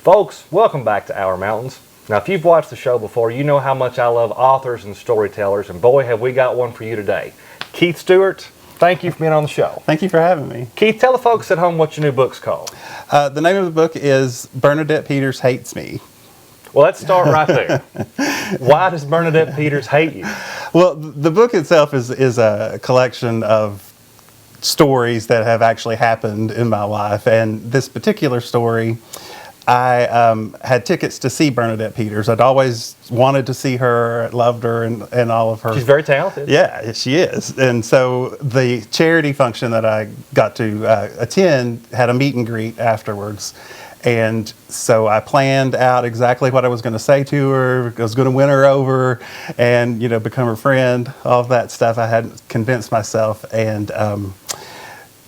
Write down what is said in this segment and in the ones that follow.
Folks, welcome back to Our Mountains. Now, if you've watched the show before, you know how much I love authors and storytellers, and boy, have we got one for you today. Keith Stewart, thank you for being on the show. Thank you for having me. Keith, tell the folks at home what your new book's called. The name of the book is Bernadette Peters Hates Me. Well, let's start right there. Why does Bernadette Peters hate you? Well, the book itself is a collection of stories that have actually happened in my life, and this particular story, I had tickets to see Bernadette Peters. I'd always wanted to see her, loved her, and all of her. She's very talented. Yeah, she is. And so the charity function that I got to attend had a meet and greet afterwards. And so I planned out exactly what I was going to say to her. I was going to win her over and, become her friend, all of that stuff. I had convinced myself. And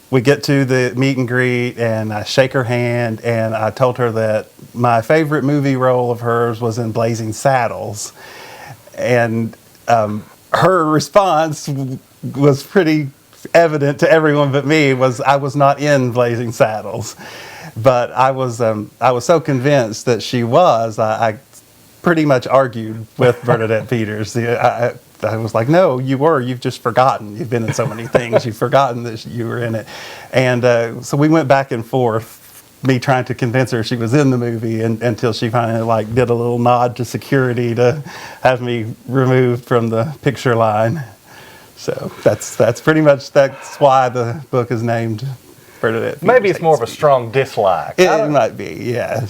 we get to the meet and greet, and I shake her hand, and I told her that my favorite movie role of hers was in Blazing Saddles. And her response was pretty evident to everyone but me. I was not in Blazing Saddles. But I was so convinced that she was, I pretty much argued with Bernadette Peters. I was like, no, you were. You've just forgotten. You've been in so many things. You've forgotten that you were in it. And so we went back and forth, me trying to convince her she was in the movie, until she finally did a little nod to security to have me removed from the picture line. So that's why the book is named Bernadette Peters. Maybe it's more of a strong dislike. It might be, yeah.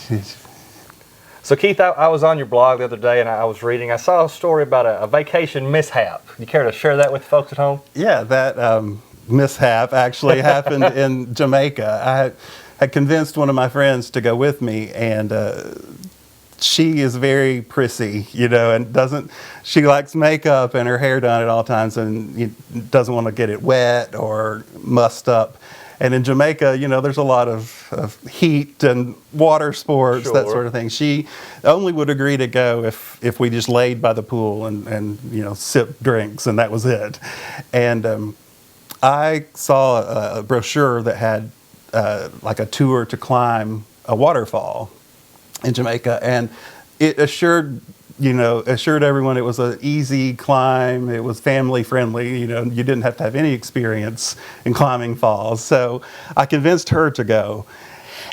So, Keith, I was on your blog the other day, and I was reading. I saw a story about a vacation mishap. You care to share that with folks at home? Yeah, that mishap actually happened in Jamaica. I had convinced one of my friends to go with me, and she is very prissy, and she likes makeup and her hair done at all times, and doesn't want to get it wet or mussed up. And in Jamaica, there's a lot of heat and water sports, Sure. that sort of thing. She only would agree to go if we just laid by the pool and sipped drinks, and that was it. And I saw a brochure that had a tour to climb a waterfall in Jamaica, and it assured everyone it was an easy climb. It was family friendly. You didn't have to have any experience in climbing falls. So I convinced her to go,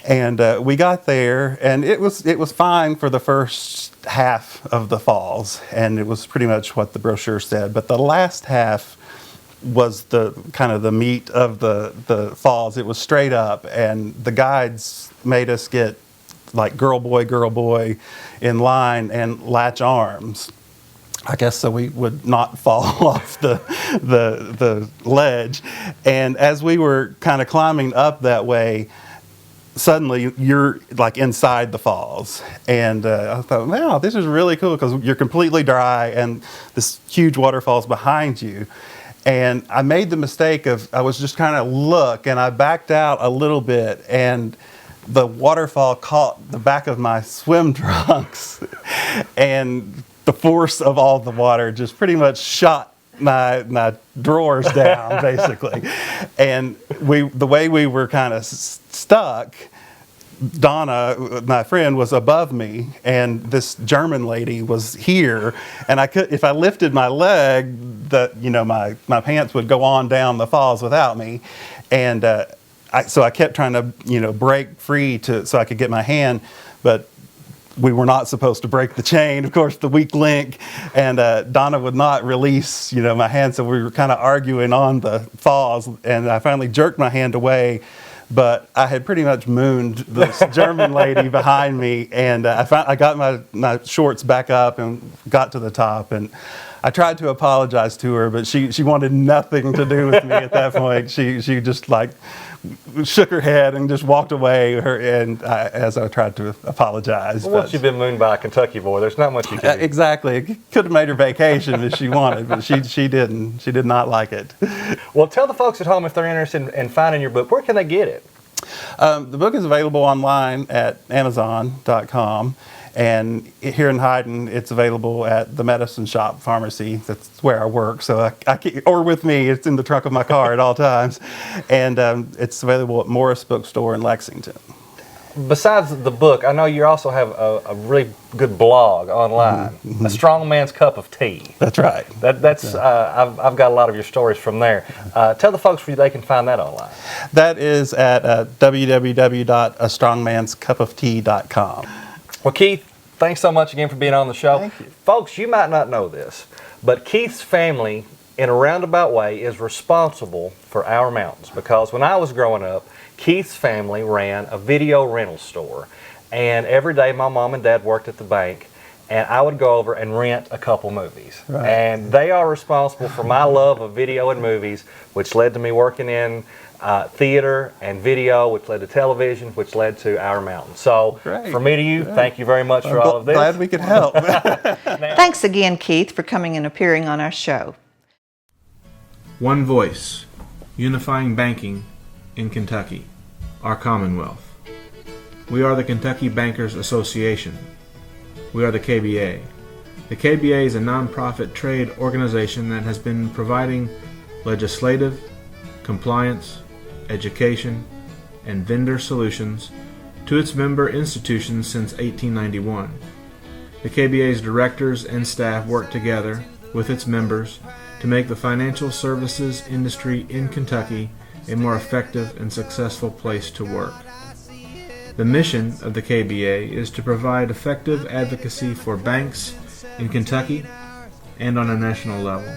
and we got there, and it was fine for the first half of the falls, and it was pretty much what the brochure said. But the last half was the kind of the meat of the falls. It was straight up, and the guides made us get girl, boy in line and latch arms, I guess, so we would not fall off the ledge. And as we were kind of climbing up that way, suddenly you're inside the falls. And I thought, wow, this is really cool, because you're completely dry and this huge waterfall's behind you. And I made the mistake I was just kind of look, and I backed out a little bit, and the waterfall caught the back of my swim trunks, and the force of all the water just pretty much shot my drawers down, basically. And the way we were kind of stuck, Donna, my friend, was above me, and this German lady was here, and if I lifted my leg, my pants would go on down the falls without me, and so I kept trying to, break free so I could get my hand, but we were not supposed to break the chain, of course, the weak link, and Donna would not release, my hand, so we were kind of arguing on the falls, and I finally jerked my hand away, but I had pretty much mooned this German lady behind me, and I got my shorts back up and got to the top, and I tried to apologize to her, but she wanted nothing to do with me at that point. She just shook her head and just walked away. As I tried to apologize. Well, once you've been mooned by a Kentucky boy, there's not much you can do. Exactly. It could have made her vacation if she wanted, but she didn't. She did not like it. Well, tell the folks at home, if they're interested in finding your book, where can they get it? The book is available online at Amazon.com. And here in Hyden, it's available at the Medicine Shop Pharmacy. That's where I work, so or with me. It's in the trunk of my car at all times. And it's available at Morris Bookstore in Lexington. Besides the book, I know you also have a really good blog online, A Strong Man's Cup of Tea. That's right. I've got a lot of your stories from there. Tell the folks where they can find that online. That is at www.astrongmanscupoftea.com. Well, Keith, thanks so much again for being on the show. Thank you. Folks, you might not know this, but Keith's family, in a roundabout way, is responsible for our mountains, because when I was growing up, Keith's family ran a video rental store, and every day my mom and dad worked at the bank, and I would go over and rent a couple movies. Right. And they are responsible for my love of video and movies, which led to me working in theater and video, which led to television, which led to our mountains. So Great. from me to you, thank you very much for all of this. Glad we could help. Thanks again, Keith, for coming and appearing on our show. One voice, unifying banking in Kentucky, our Commonwealth. We are the Kentucky Bankers Association. We are the KBA. The KBA is a nonprofit trade organization that has been providing legislative, compliance, education, and vendor solutions to its member institutions since 1891. The KBA's directors and staff work together with its members to make the financial services industry in Kentucky a more effective and successful place to work. The mission of the KBA is to provide effective advocacy for banks in Kentucky and on a national level.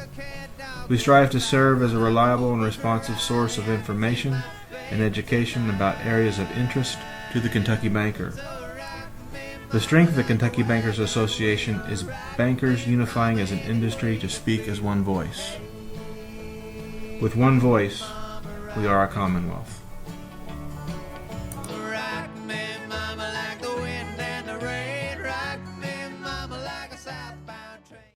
We strive to serve as a reliable and responsive source of information and education about areas of interest to the Kentucky banker. The strength of the Kentucky Bankers Association is bankers unifying as an industry to speak as one voice. With one voice, we are a Commonwealth.